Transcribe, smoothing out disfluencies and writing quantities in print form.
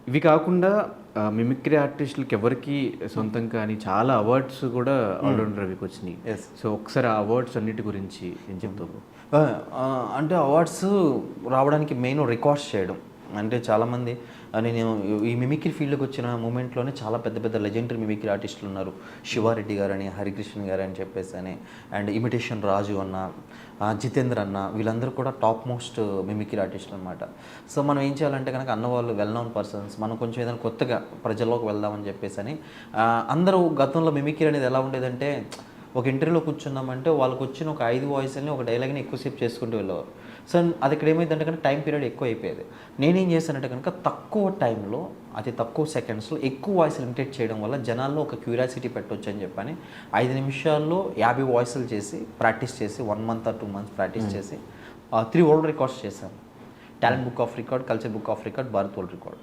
ఇవి కాకుండా మిమిక్రీ ఆర్టిస్టులకి ఎవరికి సొంతం కానీ చాలా అవార్డ్స్ కూడా ఆల్రౌండర్ రవికి వచ్చినాయి. ఎస్. సో ఒకసారి ఆ అవార్డ్స్ అన్నిటి గురించి ఏం చెప్తావు? అంటే అవార్డ్స్ రావడానికి మెయిన్ రికార్డ్స్ చేయడం. అంటే చాలామంది నేను ఈ మిమిక్రీ ఫీల్డ్కి వచ్చిన మూమెంట్లోనే చాలా పెద్ద పెద్ద లెజెండరీ మిమిక్రీ ఆర్టిస్టులు ఉన్నారు. శివారెడ్డి గారని, హరికృష్ణ గారు అని చెప్పేసి అని, అండ్ ఇమిటేషన్ రాజు అన్న, జితేంద్ర అన్న, వీళ్ళందరూ కూడా టాప్ మోస్ట్ మిమిక్రీ ఆర్టిస్టులు అనమాట. సో మనం ఏం చేయాలంటే కనుక అన్నవాళ్ళు వెల్ నోన్ పర్సన్స్, మనం కొంచెం ఏదైనా కొత్తగా ప్రజల్లోకి వెళ్దామని చెప్పేసి అని. అందరూ గతంలో మిమిక్రీ అనేది ఎలా ఉండేదంటే ఒక ఇంటర్వ్యూలో కూర్చున్నామంటే వాళ్ళకి వచ్చిన ఒక 5 వాయిస్ని ఒక డైలాగ్ని ఎక్కువసేపు చేసుకుంటూ వెళ్ళేవారు. సో అది ఇక్కడ ఏమైందంటే కనుక టైం పీరియడ్ ఎక్కువ అయిపోయేది. నేనేం చేశానంటే కనుక తక్కువ టైంలో అతి తక్కువ సెకండ్స్లో ఎక్కువ వాయిస్లు ఇమిటేట్ చేయడం వల్ల జనాల్లో ఒక క్యూరియాసిటీ పెట్టవచ్చు అని చెప్పని 5 నిమిషాల్లో 50 వాయిస్లు చేసి ప్రాక్టీస్ చేసి 1 month or 2 months ప్రాక్టీస్ చేసి 3 వరల్డ్ రికార్డ్స్ చేశాను. Talent book of record, culture book of record, Bharat world record.